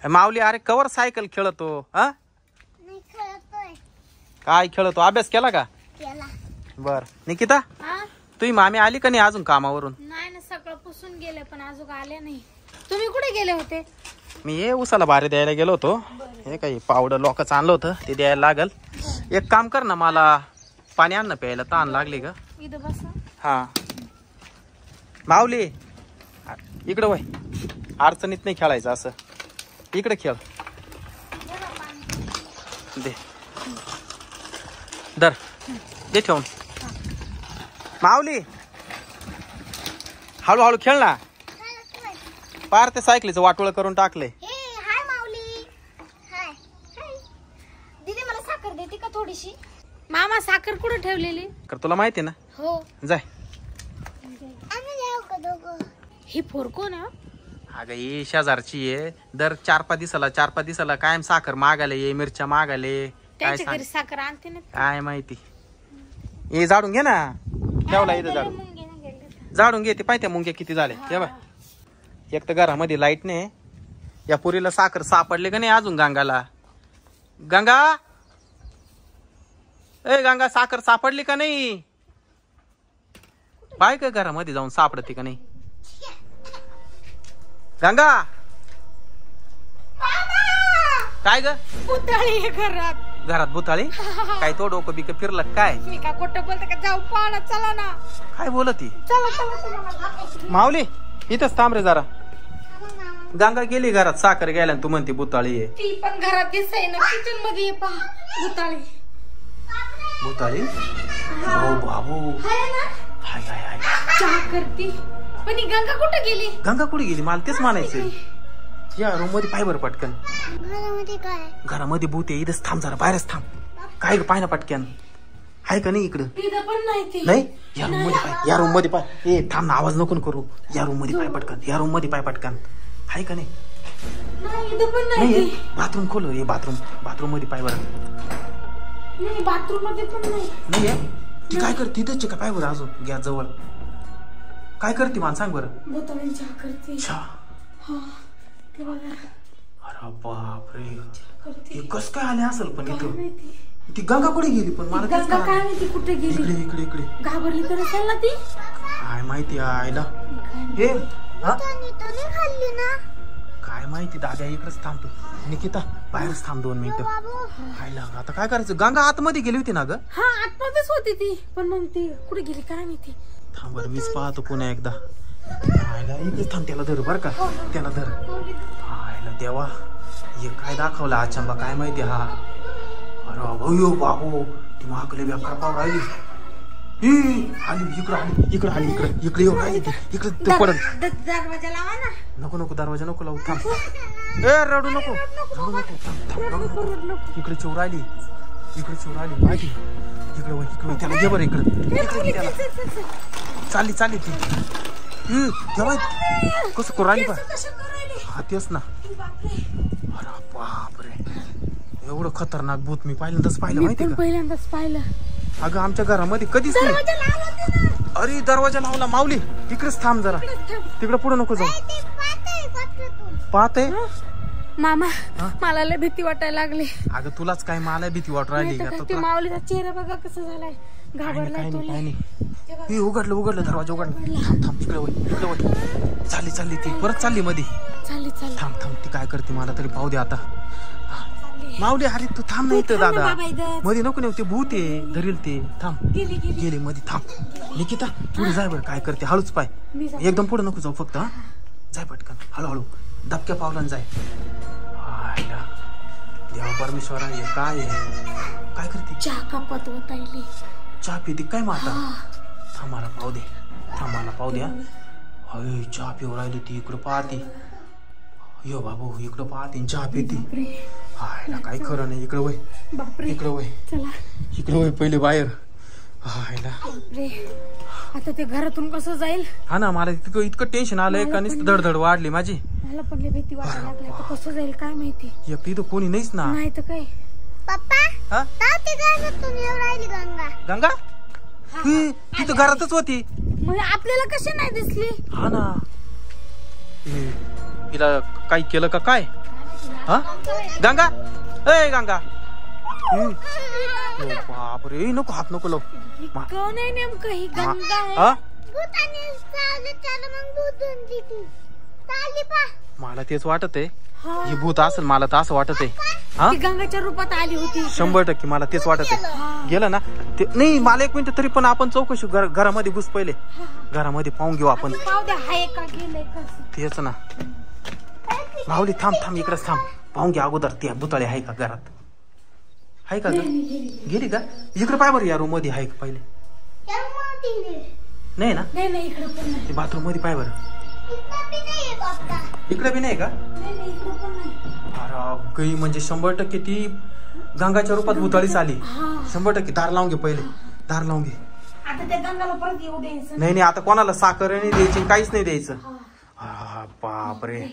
माऊली अरे cover cycle खेळतो हा काय खेळतो अभ्यास केला का बर निकिता तुम्ही मामी आली का नाही अजून कामावरून नाही ना सगळं पुसून गेले पण अजून आले नाही तुम्ही कुठे गेले होते मी हे उसाला भारी द्यायला गेलो होतो हे काही पावडर लोकच आणलं होतं ते द्यायला लागल एक काम कर ना मला पाणी आण ना प्यायला ताण लागली का इथं बस हा माऊली इकडं वय अडचणीत नाही खेळायचं असं इकडे खेळ दे दर दे ठेवून माऊली हळूहळू खेळ ना पार ते सायकलीचं वाटोळ करून टाकले दीदी मला साखर देते का थोडीशी मामा साखर कुठे ठेवलेली तुला माहिती ना हो जाय ही फोर कोण आहे अगं ही शेजारची आहे दर 4-5 दिवसाला कायम साखर मागायला ये मिरच्या मागायले काय त्यांच्या घरी साखर आणते ना काय माहिती हे झाडून घे ना ठेवला इथं झाडून झाडून घे ते पाहिजे मुंग्या किती झाले हे बघ एक तर घरामध्ये लाईट नाही या पुरीला साखर सापडले का नाही अजून गंगाला गंगा ए गंगा साखर सापडली का नाही पाय का घरामध्ये जाऊन सापडते का नाही गंगा काय ग बुताळी घरात घरात भुताळी काय तो डोकं बिक फिरलं काय मी का खोटं बोलते का जाऊ पाहणं चला ना काय बोलती चला चला माऊली इथंच थांब रे जरा गंगा गेली घरात साखर गेल्या तू म्हणते बुताळी आहे ती पण घरात दिसते ना किचन मध्ये पहा बुताळी भुताळी हो बाबू हाय ना हाय हाय हाय चहा करती पण ही गंगा कुठे गेली गंगा कुठे गेली मला तेच म्हणायचंय या रूम मध्ये पाय बरं पटकन घरामध्ये काय घरामध्ये भूत आहे इथंच थांब जरा बाहेरच थांब काय पाय ना पटकन हाय का नाही इकडं तिथं पण नाही नाही या रूम मध्ये पाय या रूम मध्ये पाय ए थांब ना आवाज नको करू या रूम मध्ये पाय पटकन या रूम मध्ये पाय पटकन हाय का नाही इथं पण नाही बाथरूम खोल हे बाथरूम मध्ये पाय बरं नाही बाथरूम मध्ये पण नाही आहे ती काय करते तिथंच का पाय बरं अजून गॅस जवळ काय करते मला सांग बरं बुताळी चहा करते चहा ते बघा अरे बापरे हे कस काय आले असेल पण इथं ती गंगा कुठे गेली पण मला गंगा काय माहिती कुठे गेली इकडे घाबरली तर असेल ना ती काय माहिती आईला हे खाल्ली ना काय माहिती दादा इकडेच थांबतो निकिता बाहेरच थांब 2 मिनिटं आईला आता काय करायचं गंगा आतमध्ये गेली होती ना ग हा आतमध्येच होती ती पण मग ती कुठे गेली काय माहिती थांब बरं मीच पाहतो पुन्हा एकदा आईला इकडेच थांब त्याला धर बर का त्याला धर आईला देवा हे काय दाखवलं आचंबा काय माहिती हा अरे अयो बाबू ती महागले बेकार पाव राहिली इकडे येऊ राहिली इकडे पडत दरवाजा लावा ना नको दरवाजा नको लावू थांब ए रडू नको थांब इकडे चोर आली माहिती इकडे त्याला घे बरं इकडे त्याला चालली ती तेव्हा कसं करू राहिली पण हा तेच ना अरे बापरे एवढं खतरनाक भूत मी पहिल्यांदाच पाहिलं माहिती का पहिल्यांदाच पाहिलं अगं आमच्या घरामध्ये कधीच नाही अरे दरवाजा लावला माऊली इकडेच थांब जरा तिकडे पुढे नको जाऊ पाहत आहे मामा मला लय भीती वाटायला लागली अगं तुलाच काय मला भीती वाटू राहिली माऊलीचा चेहरा बघा कसा झालाय घाबरलाय तो हे उघडलं दरवाजा उघडला थांब इकडे वळ चालली ती परत चालली मध्ये थांब ती काय करते मला तरी पाहू दे आता माऊली अरे तू थांब नाही तर दादा मध्ये नको नाही ते भूत आहे धरील ते थांब गेले मध्ये थांब निकिता पुढे जाय बरं काय करते हळूच पाय एकदम पुढे नको जाऊ फक्त हा जाय पटकन हळूहळू दबक्या पावलान जाय देवा परमेश्वरा हे काय करते चहा कपात होतायली चहा पिते काय माता थांबाला पाहू दे अय चहा पिऊ राहिली ती इकडं पाहते यो बाबू इकडं पाहते चहा पिते हायला काही खरं नाही इकडं वय इकडं वय पहिले बाहेर हायला आता ते घरातून कसं जाईल हा ना मला इतकं टेन्शन आलंय का नुसतं धडधड वाढली माझी मला पण लय भीती वाटायला लागली आता कसं जाईल काय माहिती एक इथं कोणी नाहीच ना नाही तर काय पप्पा गंगा ती तर घरातच होती म्हणजे आपल्याला कशी नाही दिसली हा ना तिला काही केलं का काय हा गंगा ए गंगा बापरे नको हात नको लाव कोण आहे नेमकं ही गंगा हा भूताने त्याला मग भूत चालली पा मला तेच वाटत आहे ही भूत असेल मला तर असं वाटत आहे हा ती गंगाच्या रूपात आली होती 100% मला तेच वाटत आहे गेलं ना ते नाही मला 1 मिनिट तरी पण आपण चौकशी घरामध्ये घुस पहिले घरामध्ये पाहून घेऊ आपण पाहू द्या हाय का गेलंय का तेच ना माऊली थांब इकडेच थांब पाहून घ्या अगोदर त्या भुताळी आहे का घरात आहे का गेली का इकडे पाय बरं या रूम मध्ये आहे का पहिले नाही ना नाही इकडे पण नाही बाथरूम मध्ये पाय बरं इकडे बी नाही का अरे गई म्हणजे 100% ती गंगाच्या रूपात भुताळीच आली 100% दार लावून घे पहिले दार लावून घे आता त्या गंगाला परत येऊ द्यायचं नाही आता कोणाला साखर नाही द्यायची काहीच नाही द्यायचं बापरे